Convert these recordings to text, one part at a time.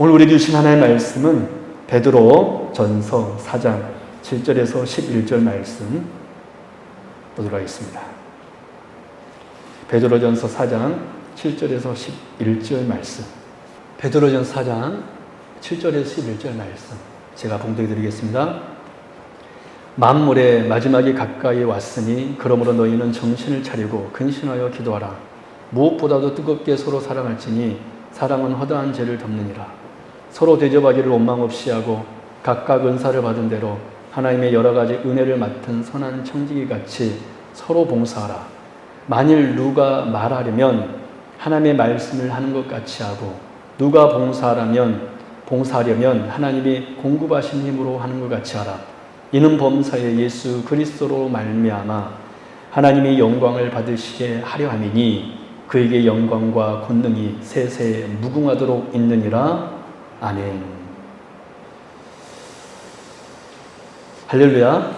오늘 우리에게 주신 하나님의 말씀은 베드로 전서 4장 7절에서 11절 말씀 보도록 하겠습니다. 베드로 전서 4장 7절에서 11절 말씀. 베드로 전서 4장 7절에서 11절 말씀. 제가 봉독해 드리겠습니다. 만물의 마지막이 가까이 왔으니 그러므로 너희는 정신을 차리고 근신하여 기도하라. 무엇보다도 뜨겁게 서로 사랑할지니 사랑은 허다한 죄를 덮느니라. 서로 대접하기를 원망 없이 하고 각각 은사를 받은 대로 하나님의 여러 가지 은혜를 맡은 선한 청지기 같이 서로 봉사하라. 만일 누가 말하려면 하나님의 말씀을 하는 것 같이 하고 누가 봉사하려면 하나님이 공급하신 힘으로 하는 것 같이 하라. 이는 범사에 예수 그리스도로 말미암아 하나님이 영광을 받으시게 하려 함이니 그에게 영광과 권능이 세세에 무궁하도록 있느니라. 아멘. 할렐루야.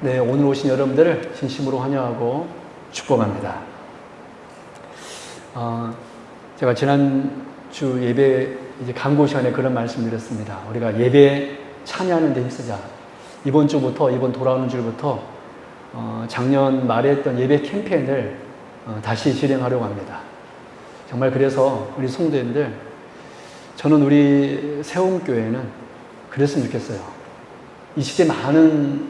네, 오늘 오신 여러분들을 진심으로 환영하고 축복합니다. 제가 지난주 예배 강고 시간에 그런 말씀 드렸습니다. 우리가 예배 참여하는 데 힘쓰자. 이번 돌아오는 주부터 작년 말에 했던 예배 캠페인을 다시 진행하려고 합니다. 정말 그래서 우리 성도님들, 저는 우리 세움교회는 그랬으면 좋겠어요. 이 시대 많은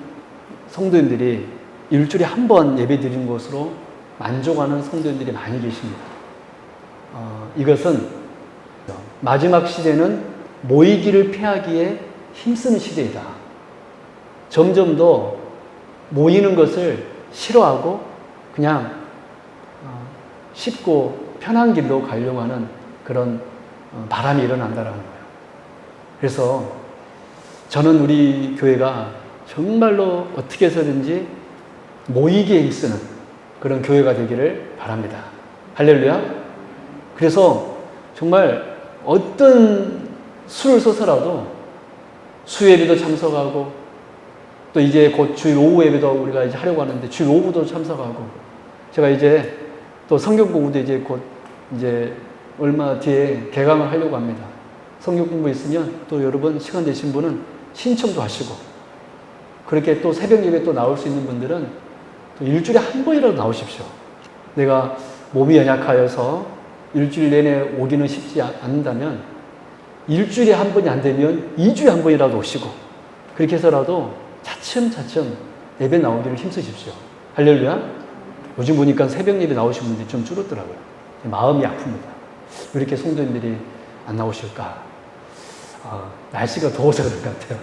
성도님들이 일주일에 한 번 예배 드리는 것으로 만족하는 성도님들이 많이 계십니다. 이것은 마지막 시대는 모이기를 피하기에 힘쓰는 시대이다. 점점 더 모이는 것을 싫어하고 그냥 쉽고 편한 길로 가려고 하는 그런 바람이 일어난다는 거예요. 그래서 저는 우리 교회가 정말로 어떻게 해서든지 모이기에 힘쓰는 그런 교회가 되기를 바랍니다. 할렐루야. 그래서 정말 어떤 수를 써서라도 수요예배도 참석하고 또 이제 곧 주일 오후 예배도 우리가 이제 하려고 하는데 주일 오후도 참석하고 제가 이제 또 성경 공부도 이제 곧 이제 얼마 뒤에 개강을 하려고 합니다. 성경 공부 있으면 또 여러분 시간 되신 분은 신청도 하시고 그렇게 또 새벽 예배 또 나올 수 있는 분들은 또 일주일에 한 번이라도 나오십시오. 내가 몸이 연약하여서 일주일 내내 오기는 쉽지 않는다면 일주일에 한 번이 안 되면 2주에 한 번이라도 오시고 그렇게 해서라도 차츰차츰 예배 나오기를 힘쓰십시오. 할렐루야. 요즘 보니까 새벽 예배 나오신 분들이 좀 줄었더라고요. 마음이 아픕니다. 왜 이렇게 성도님들이 안 나오실까? 날씨가 더워서 그런 것 같아요.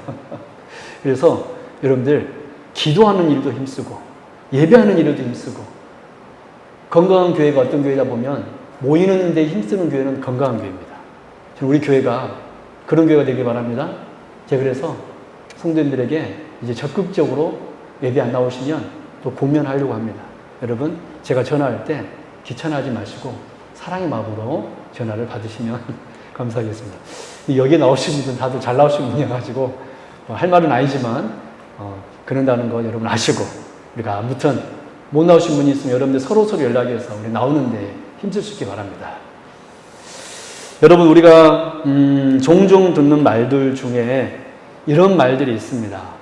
그래서 여러분들 기도하는 일도 힘쓰고 예배하는 일도 힘쓰고 건강한 교회가 어떤 교회다 보면 모이는 데 힘쓰는 교회는 건강한 교회입니다. 우리 교회가 그런 교회가 되길 바랍니다. 제가 그래서 성도님들에게 이제 적극적으로 예배 안 나오시면 또 공면하려고 합니다. 여러분, 제가 전화할 때 귀찮아하지 마시고 사랑의 마음으로 전화를 받으시면 감사하겠습니다. 여기에 나오신 분들은 다들 잘 나오신 분이어가지고 할 말은 아니지만 그런다는 거 여러분 아시고 우리가 아무튼 못 나오신 분이 있으면 여러분들 서로 연락해서 우리 나오는데 힘쓸 수 있기 바랍니다. 여러분, 우리가 종종 듣는 말들 중에 이런 말들이 있습니다.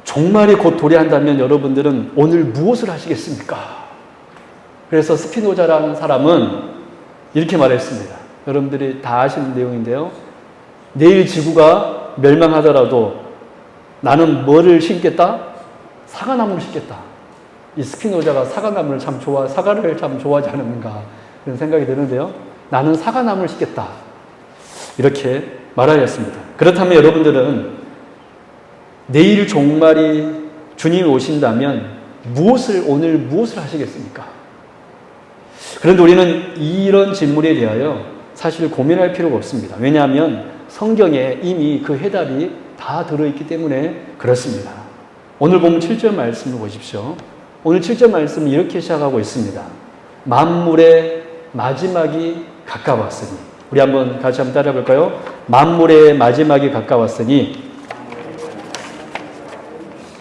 종말이 곧 도래한다면 여러분들은 오늘 무엇을 하시겠습니까? 그래서 스피노자라는 사람은 이렇게 말했습니다. 여러분들이 다 아시는 내용인데요. 내일 지구가 멸망하더라도 나는 뭐를 심겠다? 사과나무를 심겠다. 이 스피노자가 사과나무를 사과를 참 좋아하지 않는가 그런 생각이 드는데요. 나는 사과나무를 심겠다. 이렇게 말하였습니다. 그렇다면 여러분들은 내일 종말이 주님이 오신다면 오늘 무엇을 하시겠습니까? 그런데 우리는 이런 질문에 대하여 사실 고민할 필요가 없습니다. 왜냐하면 성경에 이미 그 해답이 다 들어있기 때문에 그렇습니다. 오늘 보면 7절 말씀을 보십시오. 오늘 7절 말씀은 이렇게 시작하고 있습니다. 만물의 마지막이 가까웠으니. 우리 같이 한번 따라해 볼까요? 만물의 마지막이 가까웠으니.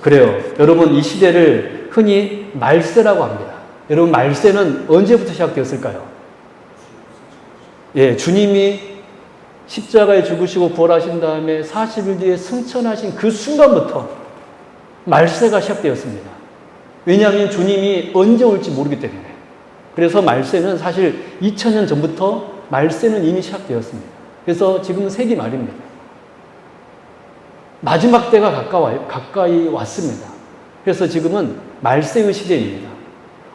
그래요. 여러분, 이 시대를 흔히 말세라고 합니다. 여러분, 말세는 언제부터 시작되었을까요? 예, 주님이 십자가에 죽으시고 부활하신 다음에 40일 뒤에 승천하신 그 순간부터 말세가 시작되었습니다. 왜냐하면 주님이 언제 올지 모르기 때문에. 그래서 말세는 사실 2000년 전부터 말세는 이미 시작되었습니다. 그래서 지금은 세기 말입니다. 마지막 때가 가까이 왔습니다. 그래서 지금은 말세의 시대입니다.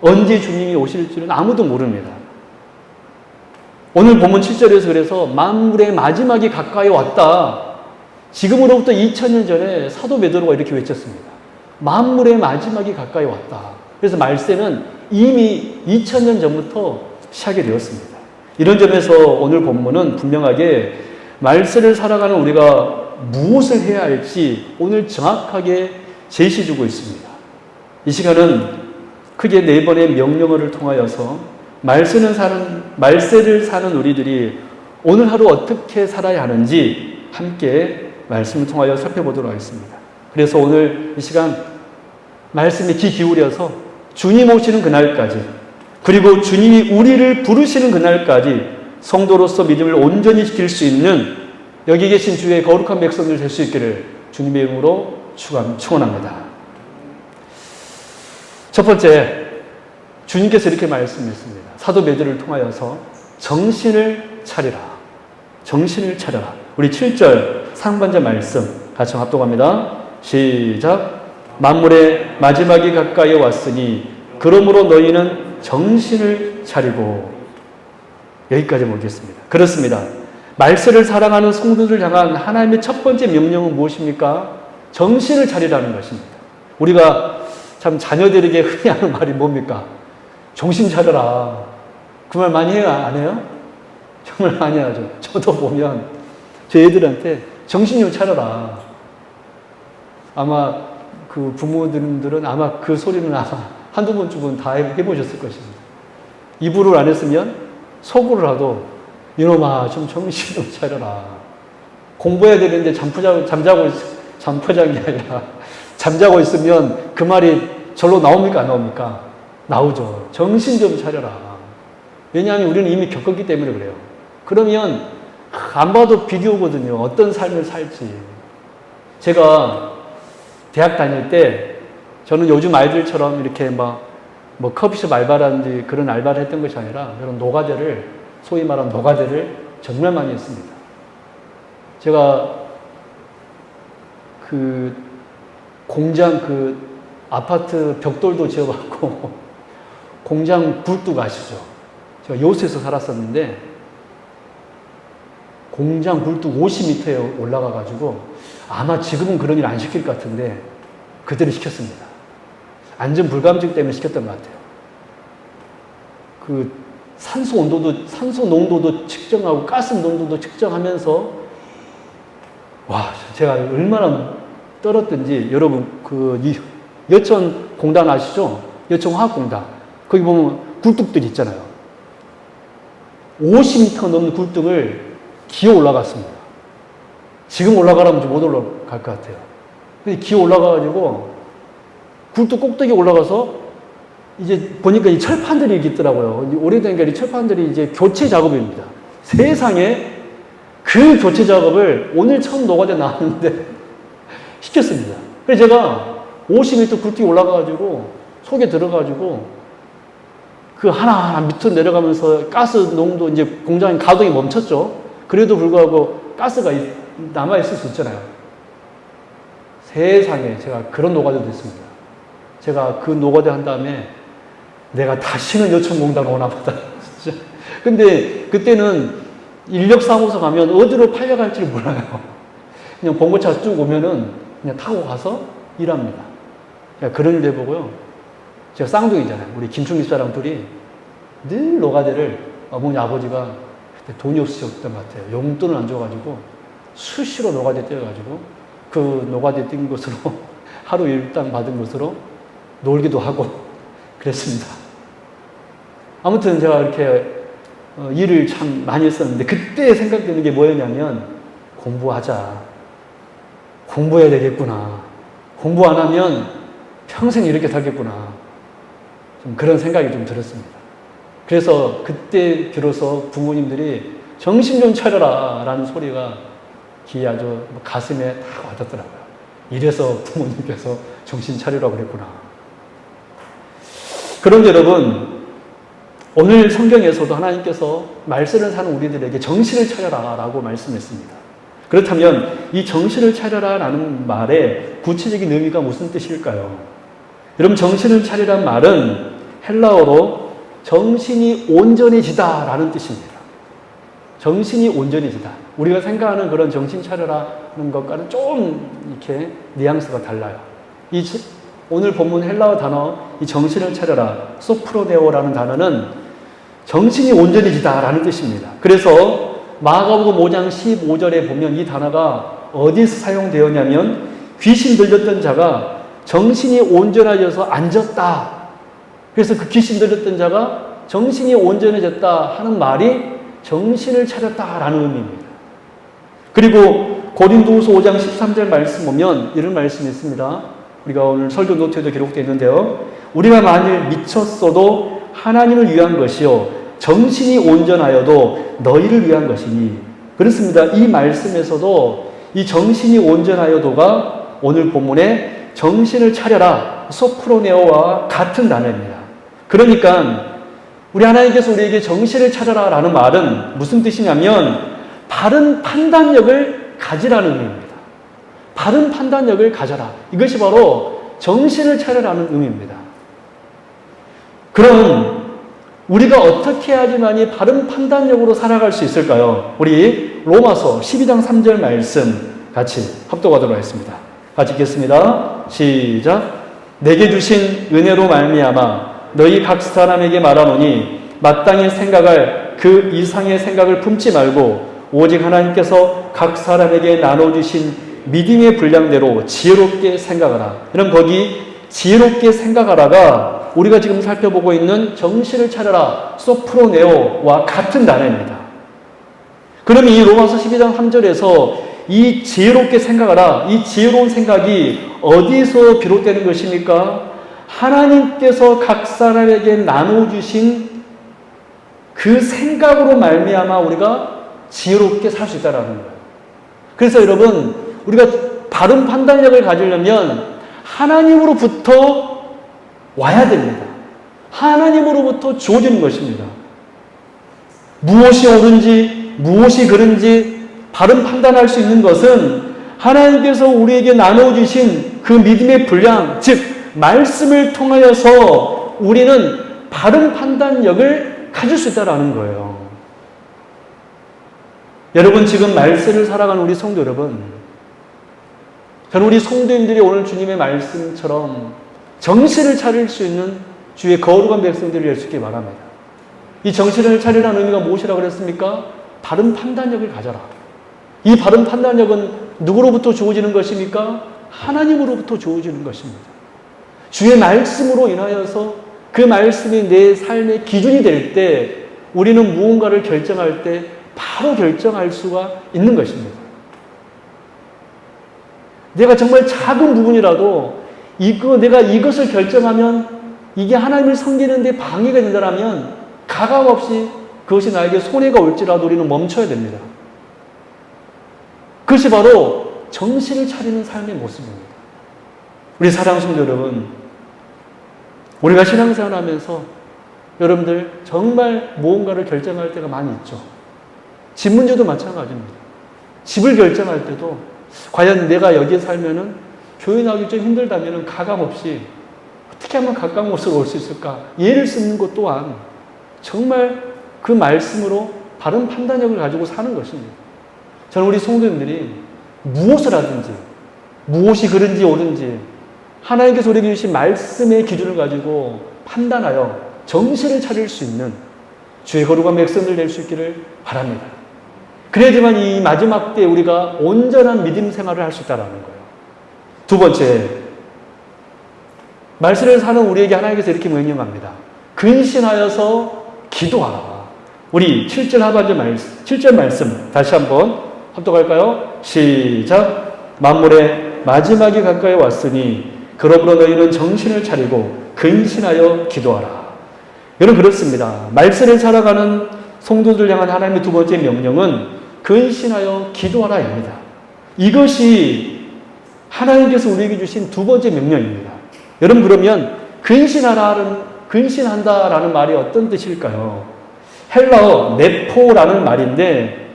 언제 주님이 오실지는 아무도 모릅니다. 오늘 본문 7절에서 그래서 만물의 마지막이 가까이 왔다. 지금으로부터 2000년 전에 사도 베드로가 이렇게 외쳤습니다. 만물의 마지막이 가까이 왔다. 그래서 말세는 이미 2000년 전부터 시작이 되었습니다. 이런 점에서 오늘 본문은 분명하게 말세를 살아가는 우리가 무엇을 해야 할지 오늘 정확하게 제시해주고 있습니다. 이 시간은 크게 4번의 명령어를 통하여서 말세를 사는 우리들이 오늘 하루 어떻게 살아야 하는지 함께 말씀을 통하여 살펴보도록 하겠습니다. 그래서 오늘 이 시간 말씀에 귀 기울여서 주님 오시는 그날까지, 그리고 주님이 우리를 부르시는 그날까지 성도로서 믿음을 온전히 지킬 수 있는 여기 계신 주의 거룩한 백성들 될 수 있기를 주님의 이름으로 축원합니다. 첫 번째, 주님께서 이렇게 말씀했습니다. 사도 베드로를 통하여서 정신을 차리라. 정신을 차려라. 우리 7절 상반절 말씀 같이 합독합니다. 시작. 만물의 마지막이 가까이 왔으니 그러므로 너희는 정신을 차리고. 여기까지 보겠습니다. 그렇습니다. 말세를 사랑하는 성도들 향한 하나님의 첫 번째 명령은 무엇입니까? 정신을 차리라는 것입니다. 우리가 참 자녀들에게 흔히 하는 말이 뭡니까? 정신 차려라. 그 말 많이 해요? 안 해요? 정말 많이 하죠. 저도 보면 제 애들한테 정신 좀 차려라. 아마 그 부모들은 아마 그 소리는 아마 한두 번쯤은 다 해보셨을 것입니다. 입으로 안 했으면 속으로라도 이놈아 좀 정신 좀 차려라. 공부해야 되는데 잠포장이 아니라 잠자고 있으면 그 말이 절로 나옵니까 안 나옵니까? 나오죠. 정신 좀 차려라. 왜냐하면 우리는 이미 겪었기 때문에 그래요. 그러면 안 봐도 비디오거든요. 어떤 삶을 살지. 제가 대학 다닐 때 저는 요즘 아이들처럼 이렇게 뭐 커피숍 알바라든지 그런 알바를 했던 것이 아니라 그런 노가대를, 소위 말하는 노가대를 정말 많이 했습니다. 제가 그 공장 아파트 벽돌도 지어봤고 공장 굴뚝 아시죠? 제가 요새에서 살았었는데 공장 굴뚝 50m에 올라가가지고 아마 지금은 그런 일 안 시킬 것 같은데 그때는 시켰습니다. 안전 불감증 때문에 시켰던 것 같아요. 그 산소 농도도 측정하고 가스 농도도 측정하면서 와, 제가 얼마나 떨었든지. 여러분 여천 공단 아시죠? 여천 화학공단. 거기 보면 굴뚝들이 있잖아요. 50m 넘는 굴뚝을 기어 올라갔습니다. 지금 올라가라면 못 올라갈 것 같아요. 근데 기어 올라가가지고 굴뚝 꼭대기 올라가서 이제 보니까 이 철판들이 이렇게 있더라고요. 오래되니까 이 철판들이 이제 교체 작업입니다. 세상에 그 교체 작업을 오늘 처음 노가다 나왔는데 시켰습니다. 그래서 제가 50m 굴뚝이 올라가가지고 속에 들어가지고 그 하나하나 밑으로 내려가면서 가스 농도 이제 공장의 가동이 멈췄죠. 그래도 불구하고 가스가 남아있을 수 있잖아요. 세상에 제가 그런 노가다도 있습니다. 제가 그 노가다 한 다음에 내가 다시는 여천공단 오나 보다. 진짜. 근데 그때는 인력사무소 가면 어디로 팔려갈지를 몰라요. 그냥 봉고차 쭉 오면은 그냥 타고 가서 일합니다. 그런 일도 해보고요. 제가 쌍둥이잖아요. 우리 김충기 씨랑 둘이 늘 노가다를 어머니 아버지가 그때 돈이 없으셨던 것 같아요. 용돈을 안 줘가지고 수시로 노가다 뛰어가지고 그 노가다 뛴 것으로 하루 일당 받은 것으로 놀기도 하고 그랬습니다. 아무튼 제가 이렇게 일을 참 많이 했었는데 그때 생각되는 게 뭐였냐면 공부하자. 공부해야 되겠구나. 공부 안 하면 평생 이렇게 살겠구나. 좀 그런 생각이 좀 들었습니다. 그래서 그때 비로소 부모님들이 정신 좀 차려라 라는 소리가 귀에 아주 가슴에 딱 와닿더라고요. 이래서 부모님께서 정신 차리라고 그랬구나. 그런데 여러분, 오늘 성경에서도 하나님께서 말씀을 사는 우리들에게 정신을 차려라 라고 말씀했습니다. 그렇다면 이 정신을 차려라 라는 말의 구체적인 의미가 무슨 뜻일까요? 여러분, 정신을 차리란 말은 헬라어로 정신이 온전해지다 라는 뜻입니다. 정신이 온전해지다. 우리가 생각하는 그런 정신 차려라는 것과는 좀 이렇게 뉘앙스가 달라요. 오늘 본문 헬라어 단어, 이 정신을 차려라, 소프로네오라는 단어는 정신이 온전해지다 라는 뜻입니다. 그래서 마가복음 5장 15절에 보면 이 단어가 어디서 사용되었냐면 귀신 들렸던 자가 정신이 온전해져서 앉았다. 그래서 그 귀신 들렸던 자가 정신이 온전해졌다 하는 말이 정신을 차렸다라는 의미입니다. 그리고 고린도후서 5장 13절 말씀 보면 이런 말씀이 있습니다. 우리가 오늘 설교 노트에도 기록되어 있는데요. 우리가 만일 미쳤어도 하나님을 위한 것이요 정신이 온전하여도 너희를 위한 것이니. 그렇습니다. 이 말씀에서도 이 정신이 온전하여도가 오늘 본문에 정신을 차려라, 소프로네오와 같은 단어입니다. 그러니까 우리 하나님께서 우리에게 정신을 차려라 라는 말은 무슨 뜻이냐면 바른 판단력을 가지라는 의미입니다. 바른 판단력을 가져라. 이것이 바로 정신을 차려라는 의미입니다. 그럼 우리가 어떻게 해야지만이 바른 판단력으로 살아갈 수 있을까요? 우리 로마서 12장 3절 말씀 같이 합독하도록 하겠습니다. 같이 읽겠습니다. 시작. 내게 주신 은혜로 말미암아 너희 각 사람에게 말하노니 마땅히 생각할 그 이상의 생각을 품지 말고 오직 하나님께서 각 사람에게 나눠주신 믿음의 분량대로 지혜롭게 생각하라. 그럼 거기 지혜롭게 생각하라가 우리가 지금 살펴보고 있는 정신을 차려라, 소프로네오와 같은 단어입니다. 그러면 이 로마서 12장 3절에서 이 지혜롭게 생각하라, 이 지혜로운 생각이 어디서 비롯되는 것입니까? 하나님께서 각 사람에게 나눠주신 그 생각으로 말미암아 우리가 지혜롭게 살 수 있다는 거예요. 그래서 여러분, 우리가 바른 판단력을 가지려면 하나님으로부터 와야 됩니다. 하나님으로부터 주어지는 것입니다. 무엇이 옳은지, 무엇이 그른지 바른 판단할 수 있는 것은 하나님께서 우리에게 나눠주신 그 믿음의 분량, 즉 말씀을 통하여서 우리는 바른 판단력을 가질 수 있다는 거예요. 여러분, 지금 말씀을 살아가는 우리 성도 여러분, 저는 우리 성도님들이 오늘 주님의 말씀처럼 정신을 차릴 수 있는 주의 거룩한 백성들이 될 수 있게 바랍니다. 이 정신을 차리라는 의미가 무엇이라고 그랬습니까? 바른 판단력을 가져라. 이 바른 판단력은 누구로부터 주어지는 것입니까? 하나님으로부터 주어지는 것입니다. 주의 말씀으로 인하여서 그 말씀이 내 삶의 기준이 될 때 우리는 무언가를 결정할 때 바로 결정할 수가 있는 것입니다. 내가 정말 작은 부분이라도 내가 이것을 결정하면 이게 하나님을 섬기는 데 방해가 된다면 가감 없이 그것이 나에게 손해가 올지라도 우리는 멈춰야 됩니다. 그것이 바로 정신을 차리는 삶의 모습입니다. 우리 사랑하는 성도 여러분, 우리가 신앙생활 하면서 여러분들 정말 무언가를 결정할 때가 많이 있죠. 집 문제도 마찬가지입니다. 집을 결정할 때도 과연 내가 여기에 살면은 교회 나오기 좀 힘들다면은 가감 없이 어떻게 하면 가까운 곳으로 올 수 있을까? 예를 쓰는 것 또한 정말 그 말씀으로 바른 판단력을 가지고 사는 것입니다. 저는 우리 성도님들이 무엇을 하든지 무엇이 그른지 옳은지 하나님께서 우리에게 주신 말씀의 기준을 가지고 판단하여 정신을 차릴 수 있는 주의 거룩한 백성들 될 수 있기를 바랍니다. 그래야지만 이 마지막 때 우리가 온전한 믿음 생활을 할 수 있다는 거예요. 두 번째, 말씀을 사는 우리에게 하나님께서 이렇게 명령합니다. 근신하여서 기도하라. 우리 7절 하반절 말씀, 7절 말씀 다시 한번 합독할까요? 시작. 만물의 마지막이 가까이 왔으니 그러므로 너희는 정신을 차리고 근신하여 기도하라. 여러분, 그렇습니다. 말씀을 살아가는 성도들 향한 하나님의 두 번째 명령은 근신하여 기도하라입니다. 이것이 하나님께서 우리에게 주신 두 번째 명령입니다. 여러분, 그러면 근신한다라는 말이 어떤 뜻일까요? 헬라어 네포라는 말인데,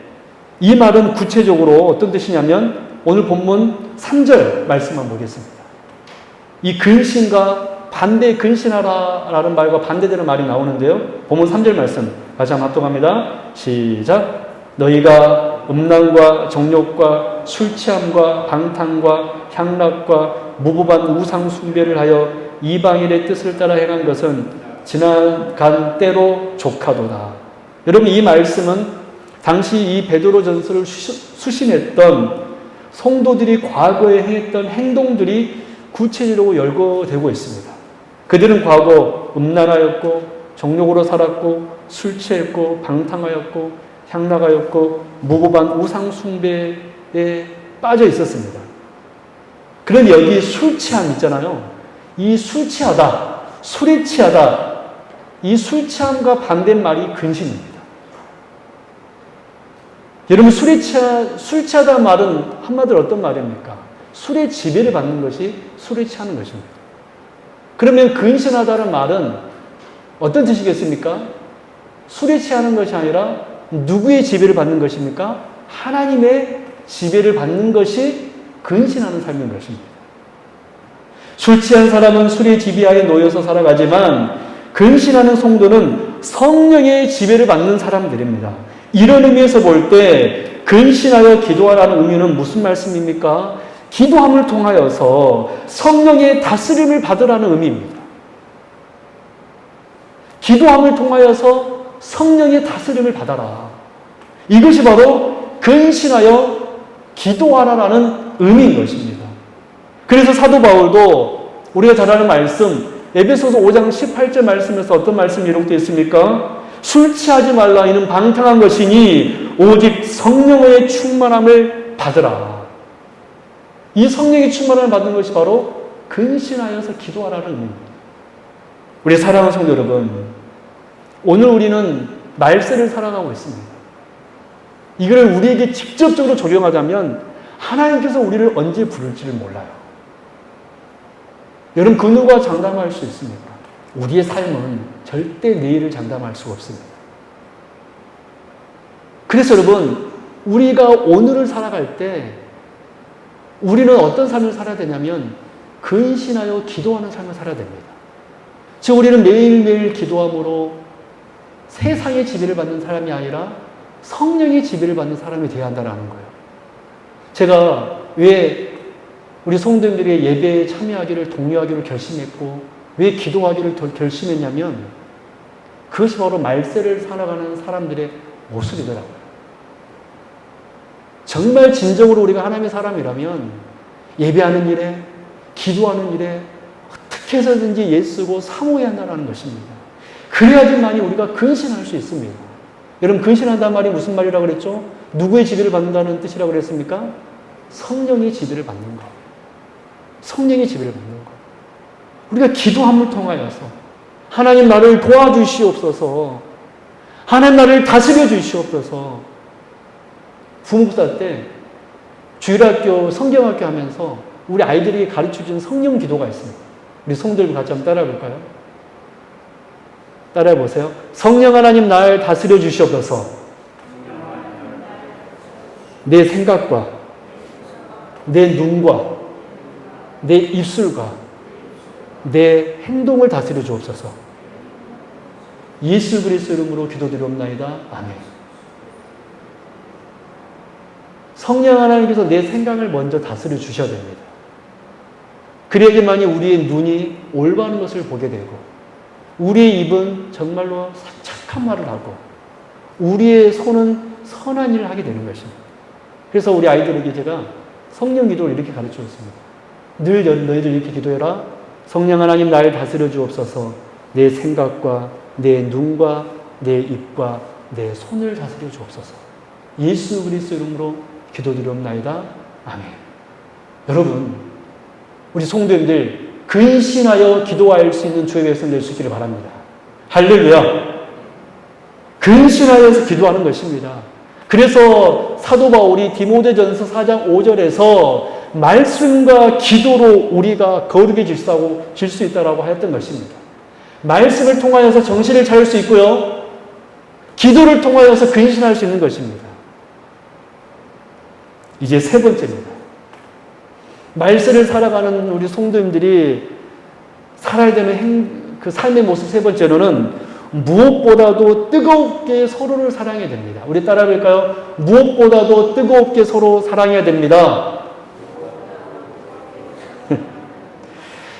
이 말은 구체적으로 어떤 뜻이냐면 오늘 본문 3절 말씀만 보겠습니다. 이 근신과 반대, 근신하라라는 말과 반대되는 말이 나오는데요. 본문 3절 말씀 같이 한번 합독합니다. 시작. 너희가 음란과 정욕과 술 취함과 방탕과 향락과 무고한 우상 숭배를 하여 이방인의 뜻을 따라 행한 것은 지나간 때로 족하도다. 여러분, 이 말씀은 당시 이 베드로 전서를 수신했던 성도들이 과거에 했던 행동들이 구체적으로 열거되고 있습니다. 그들은 과거 음란하였고 정욕으로 살았고 술 취했고 방탕하였고 향락하였고 무고한 우상 숭배에 빠져 있었습니다. 그런데 여기 술 취함 있잖아요. 이 술 취하다, 술에 취하다, 이 술 취함과 반대말이 근신입니다. 여러분, 술 취하다 말은 한마디로 어떤 말입니까? 술에 지배를 받는 것이 술에 취하는 것입니다. 그러면 근신하다는 말은 어떤 뜻이겠습니까? 술에 취하는 것이 아니라 누구의 지배를 받는 것입니까? 하나님의 지배를 받는 것이 근신하는 삶인 것입니다. 술 취한 사람은 술의 지배하에 놓여서 살아가지만 근신하는 성도는 성령의 지배를 받는 사람들입니다. 이런 의미에서 볼 때 근신하여 기도하라는 의미는 무슨 말씀입니까? 기도함을 통하여서 성령의 다스림을 받으라는 의미입니다. 기도함을 통하여서 성령의 다스림을 받아라. 이것이 바로 근신하여 기도하라라는 의미인 것입니다. 그래서 사도 바울도 우리가 잘 아는 말씀, 에베소서 5장 18절 말씀에서 어떤 말씀이 기록되어 있습니까? 술 취하지 말라. 이는 방탕한 것이니 오직 성령의 충만함을 받으라. 이 성령의 충만함을 받는 것이 바로 근신하여서 기도하라는 의미입니다. 우리 사랑하는 성도 여러분, 오늘 우리는 말세를 살아가고 있습니다. 이걸 우리에게 직접적으로 적용하자면 하나님께서 우리를 언제 부를지를 몰라요. 여러분, 그 누가 장담할 수 있습니까? 우리의 삶은 절대 내일을 장담할 수가 없습니다. 그래서 여러분, 우리가 오늘을 살아갈 때 우리는 어떤 삶을 살아야 되냐면 근신하여 기도하는 삶을 살아야 됩니다. 즉, 우리는 매일매일 기도함으로 세상의 지배를 받는 사람이 아니라 성령의 지배를 받는 사람이 되어야 한다는 거예요. 제가 왜 우리 성도님들의 예배에 참여하기를, 독려하기를 결심했고 왜 기도하기를 결심했냐면 그것이 바로 말세를 살아가는 사람들의 모습이더라고요. 정말 진정으로 우리가 하나님의 사람이라면 예배하는 일에, 기도하는 일에 어떻게 해서든지 예쓰고 사모해야 한다는 것입니다. 그래야지만이 우리가 근신할 수 있습니다. 여러분, 근신한다는 말이 무슨 말이라고 그랬죠? 누구의 지배를 받는다는 뜻이라고 그랬습니까? 성령의 지배를 받는 것. 성령의 지배를 받는 것. 우리가 기도함을 통하여서 하나님 나를 도와주시옵소서, 하나님 나를 다스려 주시옵소서. 부목사 때 주일학교, 성경학교 하면서 우리 아이들에게 가르쳐준 성령 기도가 있습니다. 우리 성도들 같이 한번 따라해 볼까요? 따라해 보세요. 성령 하나님 날 다스려 주시옵소서. 내 생각과 내 눈과 내 입술과 내 행동을 다스려 주옵소서. 예수 그리스도 이름으로 기도드리옵나이다. 아멘. 성령 하나님께서 내 생각을 먼저 다스려 주셔야 됩니다. 그래야지만이 우리의 눈이 올바른 것을 보게 되고 우리의 입은 정말로 착한 말을 하고 우리의 손은 선한 일을 하게 되는 것입니다. 그래서 우리 아이들에게 제가 성령 기도를 이렇게 가르쳐줬습니다. 늘 너희들 이렇게 기도해라. 성령 하나님 나를 다스려 주옵소서. 내 생각과 내 눈과 내 입과 내 손을 다스려 주옵소서. 예수 그리스도 이름으로 기도드리옵나이다. 아멘. 여러분, 우리 성도님들 근신하여 기도할 수 있는 주의 백성 될 수 있기를 바랍니다. 할렐루야. 근신하여서 기도하는 것입니다. 그래서 사도 바울이 디모데전서 4장 5절에서 말씀과 기도로 우리가 거룩에 질 수 있다라고 하였던 것입니다. 말씀을 통하여서 정신을 차릴 수 있고요. 기도를 통하여서 근신할 수 있는 것입니다. 이제 세 번째입니다. 말씀을 살아가는 우리 성도님들이 살아야 되는 그 삶의 모습 세 번째로는 무엇보다도 뜨겁게 서로를 사랑해야 됩니다. 우리 따라 해볼까요? 무엇보다도 뜨겁게 서로 사랑해야 됩니다.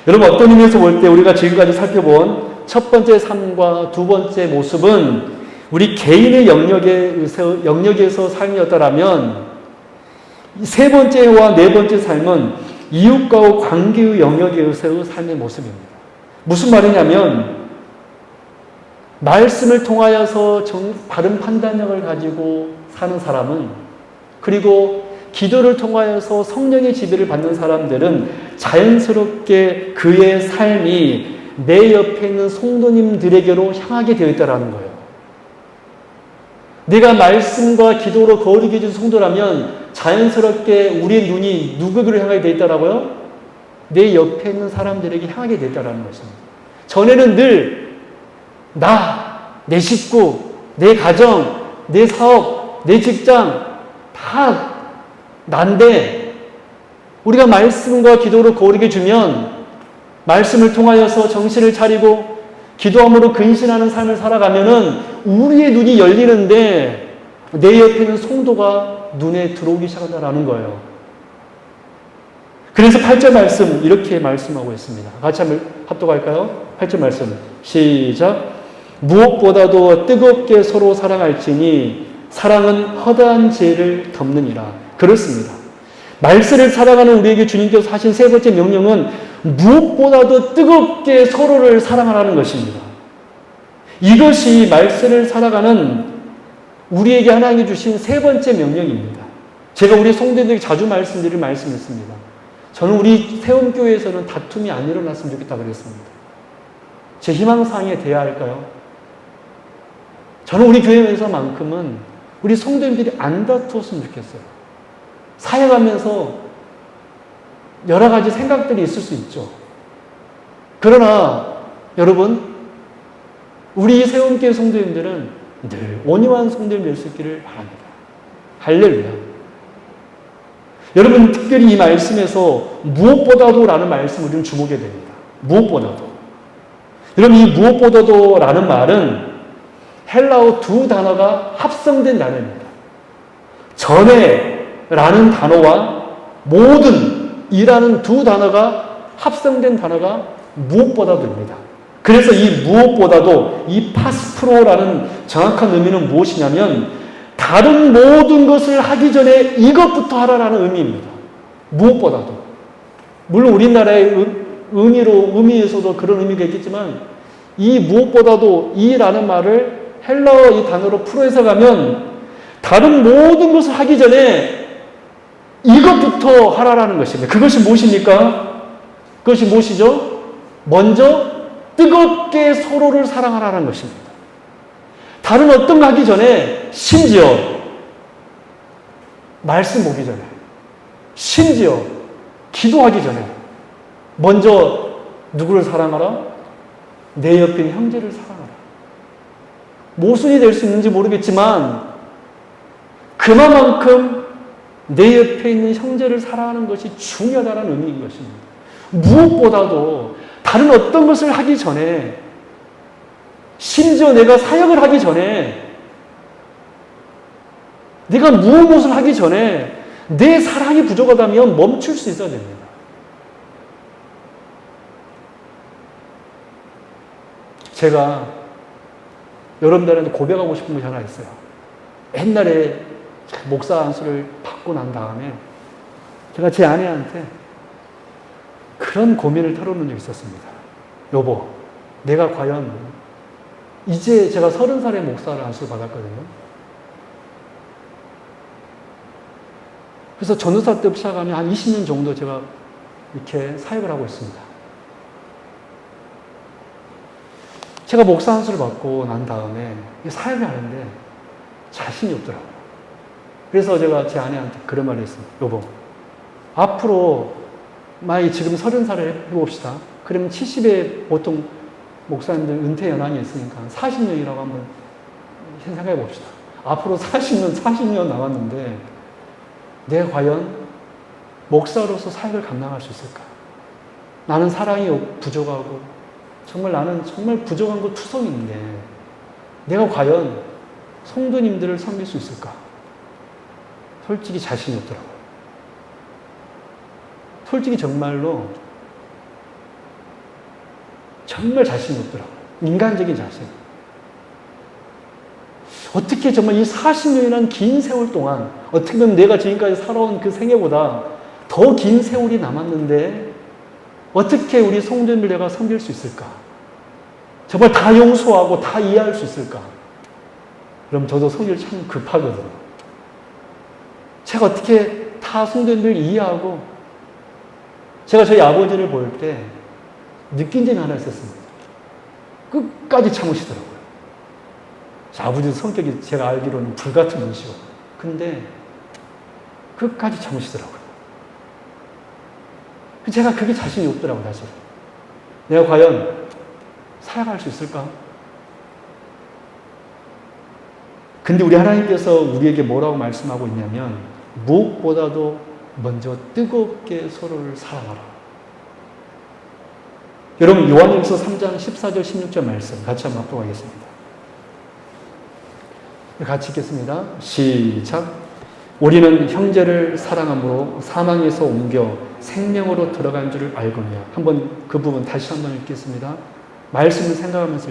여러분, 어떤 의미에서 볼 때 우리가 지금까지 살펴본 첫 번째 삶과 두 번째 모습은 우리 개인의 영역에서 삶이었다라면 세 번째와 네 번째 삶은 이웃과의 관계의 영역에서의 삶의 모습입니다. 무슨 말이냐면 말씀을 통하여서 바른 판단력을 가지고 사는 사람은, 그리고 기도를 통하여서 성령의 지배를 받는 사람들은 자연스럽게 그의 삶이 내 옆에 있는 성도님들에게로 향하게 되어 있다는 거예요. 내가 말씀과 기도로 거룩해 진 성도라면 자연스럽게 우리의 눈이 누구를 향하게 되어 있다라고요? 내 옆에 있는 사람들에게 향하게 되어 있다는 것입니다. 전에는 늘 내 식구, 내 가정, 내 사업, 내 직장 다 난데, 우리가 말씀과 기도로 거룩해 주면 말씀을 통하여서 정신을 차리고 기도함으로 근신하는 삶을 살아가면은 우리의 눈이 열리는데 내 옆에 있는 성도가 눈에 들어오기 시작한다는 거예요. 그래서 8절 말씀 이렇게 말씀하고 있습니다. 같이 한번 합독할까요? 8절 말씀 시작. 무엇보다도 뜨겁게 서로 사랑할지니 사랑은 허다한 죄를 덮느니라. 그렇습니다. 말씀을 살아가는 우리에게 주님께서 하신 세 번째 명령은 무엇보다도 뜨겁게 서로를 사랑하라는 것입니다. 이것이 말씀을 살아가는 우리에게 하나님이 주신 세 번째 명령입니다. 제가 우리 성도들에게 자주 말씀드릴 말씀이었습니다. 저는 우리 세움교회에서는 다툼이 안 일어났으면 좋겠다 그랬습니다. 제 희망사항에 대해야 할까요? 저는 우리 교회에서만큼은 우리 성도님들이 안 다투었으면 좋겠어요. 사역하면서 여러 가지 생각들이 있을 수 있죠. 그러나 여러분, 우리 세움교회 성도님들은 늘 온유한 성도님 될 수 있기를 바랍니다. 할렐루야. 여러분, 특별히 이 말씀에서 무엇보다도 라는 말씀을 우리는 주목해야 됩니다. 무엇보다도. 여러분, 이 무엇보다도 라는 말은 헬라어 두 단어가 합성된 단어입니다. 전에 라는 단어와 모든 이라는 두 단어가 합성된 단어가 무엇보다도입니다. 그래서 이 무엇보다도, 이 파스프로라는 정확한 의미는 무엇이냐면 다른 모든 것을 하기 전에 이것부터 하라라는 의미입니다. 무엇보다도. 물론 우리나라의 의미에서도 그런 의미가 있겠지만 이 무엇보다도 이라는 말을 헬라어 이 단어로 풀어 해석하면 다른 모든 것을 하기 전에 이것부터 하라라는 것입니다. 그것이 무엇입니까? 그것이 무엇이죠? 먼저 뜨겁게 서로를 사랑하라는 것입니다. 다른 어떤 거 하기 전에, 심지어 말씀 보기 전에, 심지어 기도하기 전에 먼저 누구를 사랑하라? 내 옆에 있는 형제를 사랑하라. 모순이 될 수 있는지 모르겠지만 그만큼 내 옆에 있는 형제를 사랑하는 것이 중요하다는 의미인 것입니다. 무엇보다도 다른 어떤 것을 하기 전에, 심지어 내가 사역을 하기 전에, 내가 무엇을 하기 전에 내 사랑이 부족하다면 멈출 수 있어야 됩니다. 제가 여러분들한테 고백하고 싶은 것이 하나 있어요. 옛날에 목사 안수를 받고 난 다음에 제가 제 아내한테 그런 고민을 털어놓은 적이 있었습니다. 여보, 내가 과연 이제 제가 30살에 목사를 안수를 받았거든요. 그래서 전도사 때부터 시작하면 한 20년 정도 제가 이렇게 사역을 하고 있습니다. 제가 목사 안수를 받고 난 다음에 사역을 하는데 자신이 없더라고요. 그래서 제가 제 아내한테 그런 말을 했습니다. 여보, 앞으로 만약에 지금 30살을 해봅시다. 그러면 70에 보통 목사님들 은퇴 연한이 있으니까 40년이라고 한번 생각해 봅시다. 앞으로 40년 남았는데 내가 과연 목사로서 사역을 감당할 수 있을까? 나는 사랑이 부족하고 나는 정말 부족한 거 투성인데 내가 과연 성도님들을 섬길 수 있을까? 솔직히 자신이 없더라고요. 솔직히 정말로 정말 자신이 없더라고요. 인간적인 자신. 어떻게 정말 이 40년이라는 긴 세월 동안 어떻게 보면 내가 지금까지 살아온 그 생애보다 더 긴 세월이 남았는데 어떻게 우리 성도님을 내가 섬길 수 있을까? 정말 다 용서하고 다 이해할 수 있을까? 그럼 저도 성질 참 급하거든요. 제가 어떻게 다 성도님들 이해하고 제가 저희 아버지를 볼 때 느낀 점이 하나 있었습니다. 끝까지 참으시더라고요. 아버지 성격이 제가 알기로는 불같은 분이시고 근데 끝까지 참으시더라고요. 제가 그게 자신이 없더라고요, 사실. 내가 과연 사역할 수 있을까? 근데 우리 하나님께서 우리에게 뭐라고 말씀하고 있냐면 무엇보다도 먼저 뜨겁게 서로를 사랑하라. 여러분 요한일서 3장 14절 16절 말씀 같이 한번 합독하겠습니다. 같이 읽겠습니다. 시작. 우리는 형제를 사랑함으로 사망에서 옮겨 생명으로 들어간 줄을 알거니와. 한번 그 부분 다시 한번 읽겠습니다. 말씀을 생각하면서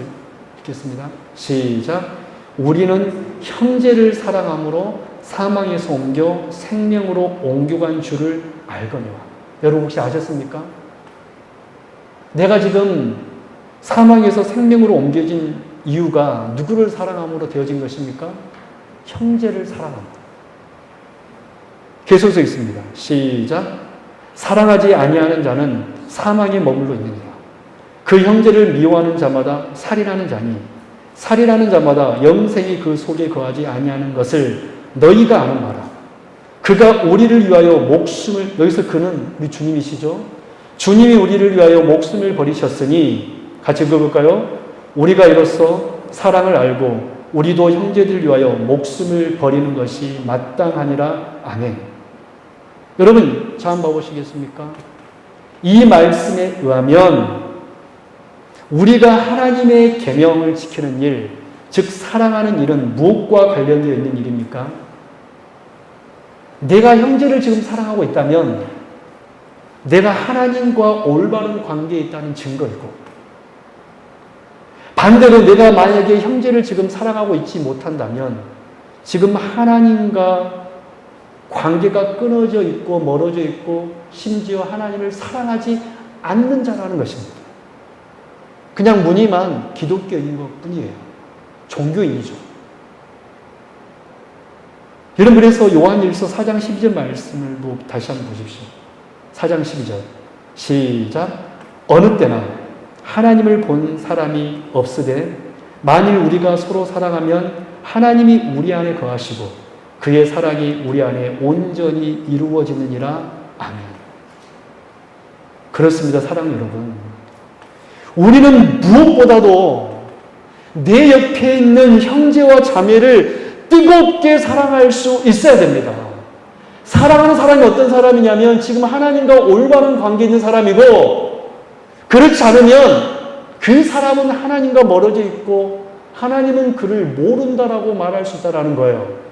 읽겠습니다. 시작. 우리는 형제를 사랑함으로 사망에서 옮겨 생명으로 옮겨간 줄을 알거니와. 여러분 혹시 아셨습니까? 내가 지금 사망에서 생명으로 옮겨진 이유가 누구를 사랑함으로 되어진 것입니까? 형제를 사랑합니다. 계속서 있습니다. 시작. 사랑하지 아니하는 자는 사망에 머물러 있느니라. 그 형제를 미워하는 자마다 살인하는 자니 살인하는 자마다 영생이 그 속에 거하지 아니하는 것을 너희가 아는 바라. 그가 우리를 위하여 목숨을, 여기서 그는 우리 주님이시죠. 주님이 우리를 위하여 목숨을 버리셨으니 같이 읽어볼까요? 우리가 이로써 사랑을 알고 우리도 형제들을 위하여 목숨을 버리는 것이 마땅하니라. 아멘. 여러분 자 한번 봐보시겠습니까? 이 말씀에 의하면 우리가 하나님의 계명을 지키는 일, 즉 사랑하는 일은 무엇과 관련되어 있는 일입니까? 내가 형제를 지금 사랑하고 있다면 내가 하나님과 올바른 관계에 있다는 증거이고, 반대로 내가 만약에 형제를 지금 사랑하고 있지 못한다면 지금 하나님과 관계가 끊어져 있고 멀어져 있고 심지어 하나님을 사랑하지 않는 자라는 것입니다. 그냥 무늬만 기독교인인 것 뿐이에요. 종교인이죠. 여러분 그래서 요한일서 4장 12절 말씀을 다시 한번 보십시오. 4장 12절 시작. 어느 때나 하나님을 본 사람이 없으되 만일 우리가 서로 사랑하면 하나님이 우리 안에 거하시고 그의 사랑이 우리 안에 온전히 이루어지느니라. 아멘. 그렇습니다. 사랑 여러분. 우리는 무엇보다도 내 옆에 있는 형제와 자매를 뜨겁게 사랑할 수 있어야 됩니다. 사랑하는 사람이 어떤 사람이냐면 지금 하나님과 올바른 관계에 있는 사람이고, 그렇지 않으면 그 사람은 하나님과 멀어져 있고 하나님은 그를 모른다라고 말할 수 있다는 거예요.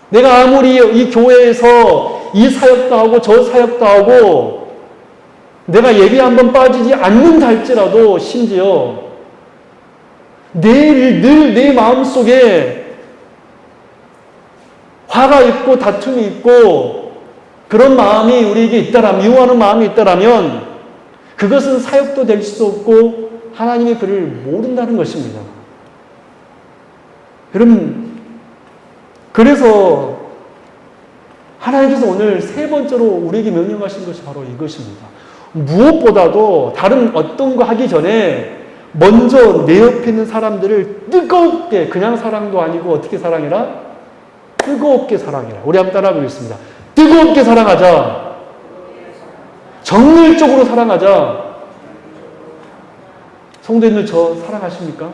내가 아무리 이 교회에서 이 사역도 하고 저 사역도 하고 내가 예배 한번 빠지지 않는다 할지라도 심지어 늘 내 마음속에 화가 있고 다툼이 있고 그런 마음이 우리에게 있다라면, 미워하는 마음이 있다라면 그것은 사역도 될 수 없고 하나님이 그를 모른다는 것입니다. 여러분 그래서 하나님께서 오늘 세 번째로 우리에게 명령하신 것이 바로 이것입니다. 무엇보다도 다른 어떤 거 하기 전에 먼저 내 옆에 있는 사람들을 뜨겁게, 그냥 사랑도 아니고 어떻게 사랑해라? 뜨겁게 사랑해라. 우리 한번 따라 보겠습니다. 뜨겁게 사랑하자. 정열적으로 사랑하자. 성도님들 저 사랑하십니까?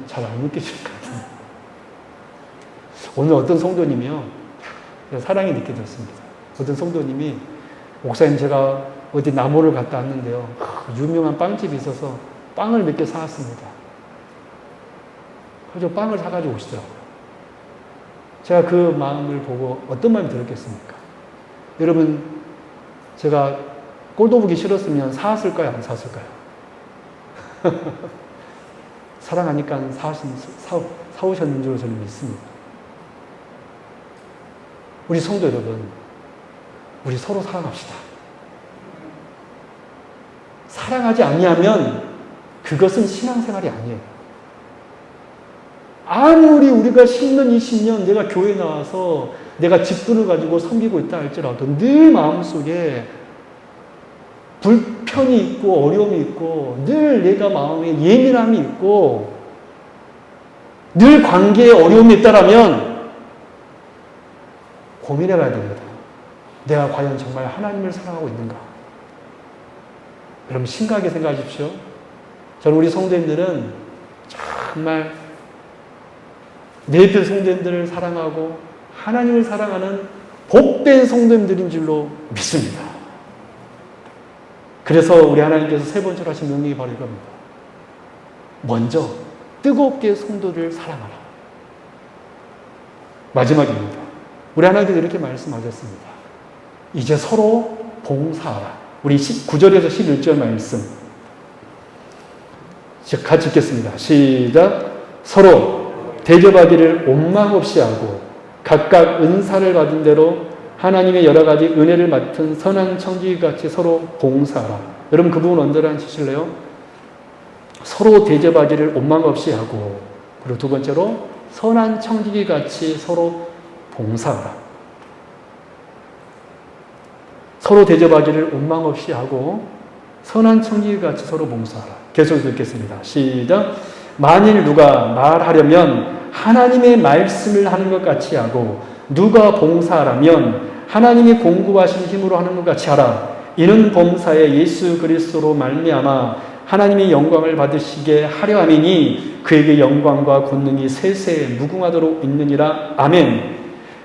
잘 안 느끼실 것 같아요. 오늘 어떤 성도님이요, 사랑이 느껴졌습니다. 어떤 성도님이, 목사님 제가 어디 남원을 갔다 왔는데요, 유명한 빵집이 있어서 빵을 몇 개 사왔습니다. 그래서 빵을 사가지고 오시더라고요. 제가 그 마음을 보고 어떤 마음이 들었겠습니까? 여러분, 제가 꼴도 보기 싫었으면 사왔을까요? 안 사왔을까요? 사랑하니까 사오셨는 줄로 저는 믿습니다. 우리 성도 여러분, 우리 서로 사랑합시다. 사랑하지 아니하면 그것은 신앙생활이 아니에요. 아무리 우리가 10년, 20년 내가 교회 나와서 내가 직분을 가지고 섬기고 있다 할지라도 늘 마음속에 불편이 있고 어려움이 있고 늘 내가 마음에 예민함이 있고 늘 관계에 어려움이 있다라면 고민해 봐야 됩니다. 내가 과연 정말 하나님을 사랑하고 있는가? 여러분 심각하게 생각하십시오. 저는 우리 성도님들은 정말 내 옆에 성도님들을 사랑하고 하나님을 사랑하는 복된 성도님들인 줄로 믿습니다. 그래서 우리 하나님께서 세 번째로 하신 명령이 바로 이겁니다. 먼저 뜨겁게 성도를 사랑하라. 마지막입니다. 우리 하나님께서 이렇게 말씀하셨습니다. 이제 서로 봉사하라. 우리 9절에서 11절 말씀 같이 읽겠습니다. 시작. 서로 대접하기를 원망 없이 하고 각각 은사를 받은 대로 하나님의 여러 가지 은혜를 맡은 선한 청지기같이 서로 봉사하라. 여러분 그 부분 언제나 치실래요? 서로 대접하기를 원망 없이 하고, 그리고 두 번째로 선한 청지기같이 서로 봉사하라. 서로 대접하기를 원망 없이 하고 선한 청지기같이 서로 봉사하라. 계속 읽겠습니다. 시작. 만일 누가 말하려면 하나님의 말씀을 하는 것 같이 하고 누가 봉사하라면 하나님이 공급하신 힘으로 하는 것 같이 하라. 이는 범사에 예수 그리스도로 말미암아 하나님이 영광을 받으시게 하려 함이니 그에게 영광과 권능이 세세에 무궁하도록 있느니라. 아멘.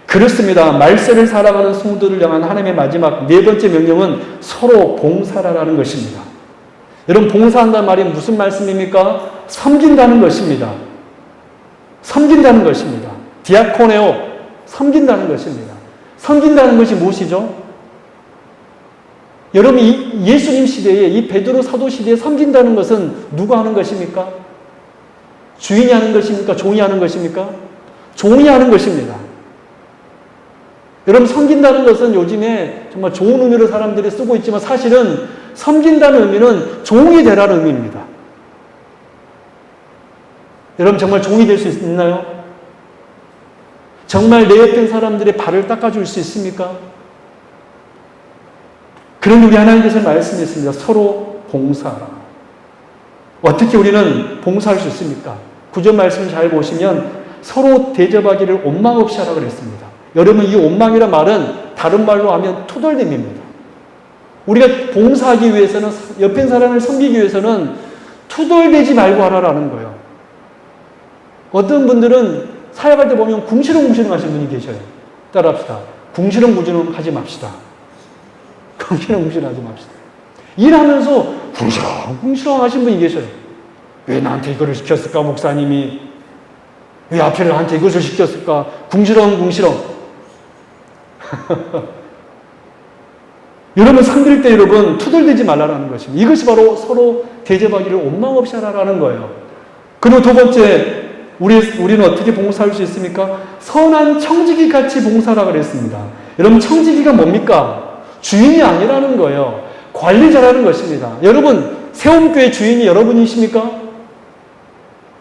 그렇습니다. 말세를 살아가는 성도들을 향한 하나님의 마지막 네 번째 명령은 서로 봉사라라는 것입니다. 여러분 봉사한다는 말이 무슨 말씀입니까? 섬긴다는 것입니다. 섬긴다는 것입니다. 디아코네오, 섬긴다는 것입니다. 섬긴다는 것이 무엇이죠? 여러분 예수님 시대에 이 베드로 사도 시대에 섬긴다는 것은 누가 하는 것입니까? 주인이 하는 것입니까? 종이 하는 것입니까? 종이 하는 것입니다. 여러분 섬긴다는 것은 요즘에 정말 좋은 의미로 사람들이 쓰고 있지만 사실은 섬긴다는 의미는 종이 되라는 의미입니다. 여러분 정말 종이 될 수 있나요? 정말 내 옆에 사람들의 발을 닦아줄 수 있습니까? 그런데 우리 하나님께서 말씀했습니다. 서로 봉사하라. 어떻게 우리는 봉사할 수 있습니까? 9절 말씀을 잘 보시면 서로 대접하기를 원망 없이 하라고 그랬습니다. 여러분 이 원망이란 말은 다른 말로 하면 투덜됨입니다. 우리가 봉사하기 위해서는 옆에 사람을 섬기기 위해서는 투덜대지 말고 하라라는 거예요. 어떤 분들은 사역할 때 보면 궁시렁궁시렁 하시는 분이 계셔요. 따라합시다. 궁시렁궁시렁 하지 맙시다. 궁시렁궁시렁 하지 맙시다. 일하면서 궁시렁궁시렁 하시는 분이 계셔요. 왜 나한테 이거를 시켰을까 목사님이? 왜 앞에 나한테 이것을 시켰을까? 궁시렁궁시렁. 여러분 섬길 때 여러분 투덜대지 말라라는 것입니다. 이것이 바로 서로 대접하기를 원망 없이 하라라는 거예요. 그리고 두 번째 우리는 어떻게 봉사할 수 있습니까? 선한 청지기 같이 봉사하라고 그랬습니다. 여러분 청지기가 뭡니까? 주인이 아니라는 거예요. 관리자라는 것입니다. 여러분 세움교회 주인이 여러분이십니까?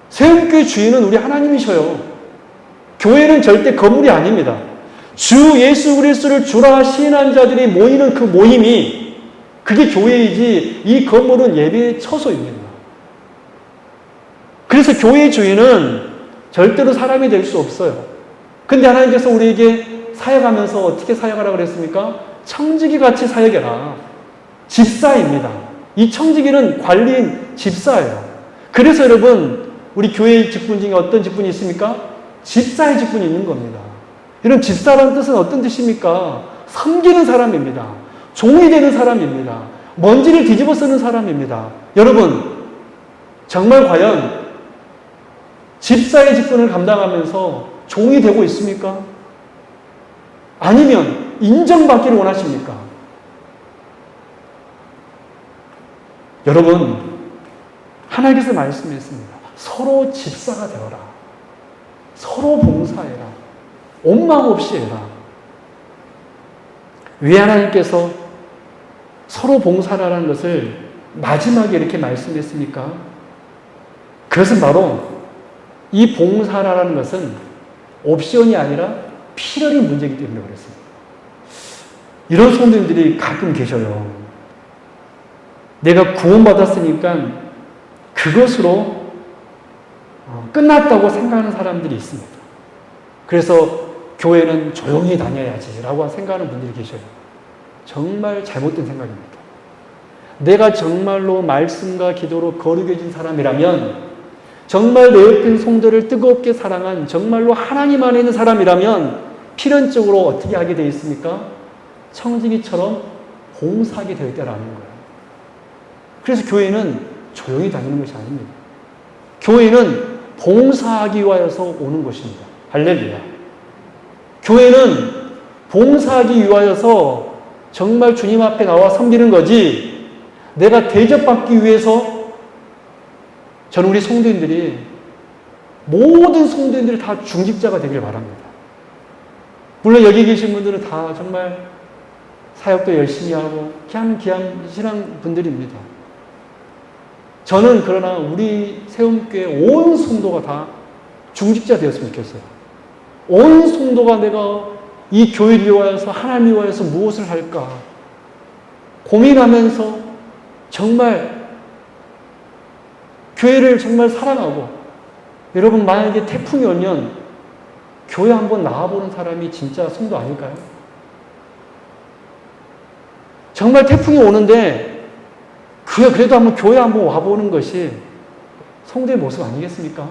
세움교회 주인은 우리 하나님이셔요. 교회는 절대 건물이 아닙니다. 주 예수 그리스도를 주라 시인한 자들이 모이는 그 모임이 그게 교회이지 이 건물은 예배의 처소입니다. 그래서 교회의 주인은 절대로 사람이 될 수 없어요. 근데 하나님께서 우리에게 사역하면서 어떻게 사역하라고 그랬습니까? 청지기 같이 사역해라. 집사입니다. 이 청지기는 관리인 집사예요. 그래서 여러분, 우리 교회의 직분 중에 어떤 직분이 있습니까? 집사의 직분이 있는 겁니다. 이런 집사라는 뜻은 어떤 뜻입니까? 섬기는 사람입니다. 종이 되는 사람입니다. 먼지를 뒤집어 쓰는 사람입니다. 여러분, 정말 과연 집사의 직분을 감당하면서 종이 되고 있습니까? 아니면 인정받기를 원하십니까? 여러분, 하나님께서 말씀했습니다. 서로 집사가 되어라. 서로 봉사해라. 원망 없이 해라. 왜 하나님께서 서로 봉사라는 것을 마지막에 이렇게 말씀했습니까? 그것은 바로 이 봉사라는 것은 옵션이 아니라 필연의 문제이기 때문에 그랬습니다. 이런 성도님들이 가끔 계셔요. 내가 구원받았으니까 그것으로 끝났다고 생각하는 사람들이 있습니다. 그래서 교회는 조용히 다녀야지 라고 생각하는 분들이 계셔요. 정말 잘못된 생각입니다. 내가 정말로 말씀과 기도로 거룩해진 사람이라면, 정말 내 옆에 있는 성도를 뜨겁게 사랑한 정말로 하나님 안에 있는 사람이라면 필연적으로 어떻게 하게 되어 있습니까? 청지기처럼 봉사하게 되어 있다라는 거예요. 그래서 교회는 조용히 다니는 것이 아닙니다. 교회는 봉사하기 위하여서 오는 것입니다. 할렐루야. 교회는 봉사하기 위하여서 정말 주님 앞에 나와 섬기는 거지, 내가 대접받기 위해서, 저는 우리 성도인들이, 모든 성도인들이 다 중직자가 되길 바랍니다. 물론 여기 계신 분들은 다 정말 사역도 열심히 하고 귀한 신앙 분들입니다. 저는 그러나 우리 세움교회 온 성도가 다 중직자 되었으면 좋겠어요. 온 성도가 내가 이 교회를 위하여서, 하나님을 위하여서 무엇을 할까 고민하면서 정말 교회를 정말 사랑하고, 여러분 만약에 태풍이 오면 교회 한번 나와보는 사람이 진짜 성도 아닐까요? 정말 태풍이 오는데 그래도 한번 교회 한번 와보는 것이 성도의 모습 아니겠습니까?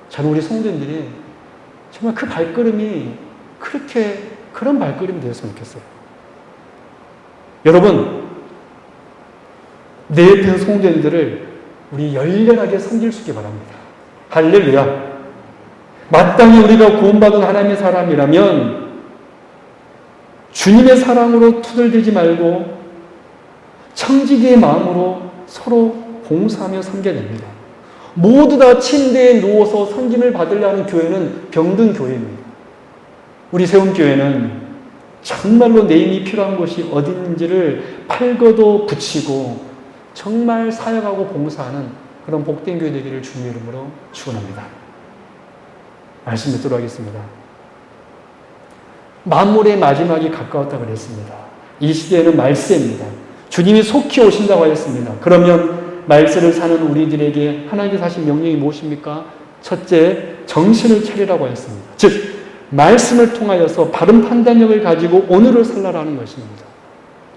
저는 우리 성도님들이 정말 그 발걸음이 그런 발걸음이 되었으면 좋겠어요. 여러분, 내 옆에 있는 성도님들을 우리 열렬하게 섬길 수 있기 바랍니다. 할렐루야. 마땅히 우리가 구원받은 하나님의 사람이라면 주님의 사랑으로 투덜대지 말고 청지기의 마음으로 서로 봉사하며 섬겨야 됩니다. 모두 다 침대에 누워서 섬김을 받으려는 교회는 병든 교회입니다. 우리 세움교회는 정말로 내 힘이 필요한 곳이 어디 있는지를 팔거도 붙이고 정말 사역하고 봉사하는 그런 복된 교회 되기를 주님의 이름으로 축원합니다. 말씀 듣도록 하겠습니다. 만물의 마지막이 가까웠다 그랬습니다. 이 시대에는 말세입니다. 주님이 속히 오신다고 하였습니다. 그러면 말세를 사는 우리들에게 하나님께서 하신 명령이 무엇입니까? 첫째, 정신을 차리라고 하였습니다. 즉, 말씀을 통하여서 바른 판단력을 가지고 오늘을 살라라는 것입니다.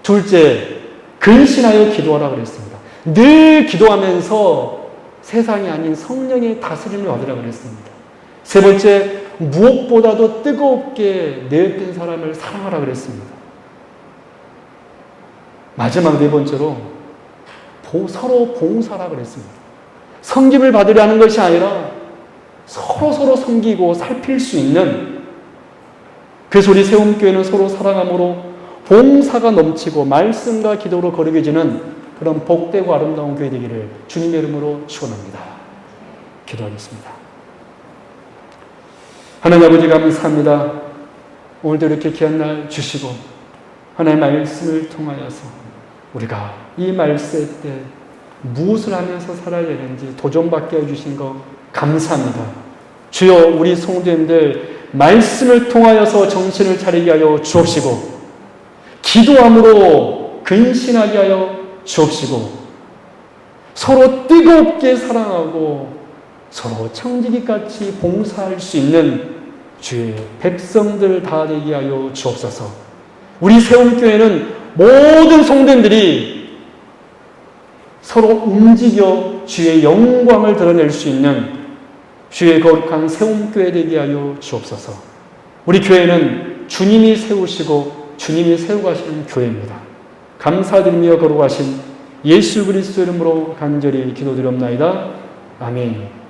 둘째, 근신하여 기도하라 그랬습니다. 늘 기도하면서 세상이 아닌 성령의 다스림을 받으라 그랬습니다. 세 번째, 무엇보다도 뜨겁게 내 옆에 있는 사람을 사랑하라 그랬습니다. 마지막 네 번째로 서로 봉사하라 그랬습니다. 섬김을 받으려는 것이 아니라 서로 섬기고 살필 수 있는, 그래서 우리 세움교회는 서로 사랑함으로 봉사가 넘치고 말씀과 기도로 거룩해지는 그런 복되고 아름다운 교회 되기를 주님의 이름으로 축원합니다. 기도하겠습니다. 하나님 아버지 감사합니다. 오늘도 이렇게 귀한 날 주시고 하나님의 말씀을 통하여서 우리가 이 말세 때 무엇을 하면서 살아야 되는지 도전받게 해주신 거 감사합니다. 주여, 우리 성도님들 말씀을 통하여서 정신을 차리게 하여 주옵시고 기도함으로 근신하게 하여 주옵시고 서로 뜨겁게 사랑하고 서로 청지기같이 봉사할 수 있는 주의 백성들 다 되게 하여 주옵소서. 우리 세움교회는 모든 성도님들이 서로 움직여 주의 영광을 드러낼 수 있는 주의 거룩한 세움교회 되게 하여 주옵소서. 우리 교회는 주님이 세우시고 주님이 세워가시는 교회입니다. 감사드리며 거룩하신 예수 그리스도 이름으로 간절히 기도드리옵나이다. 아멘.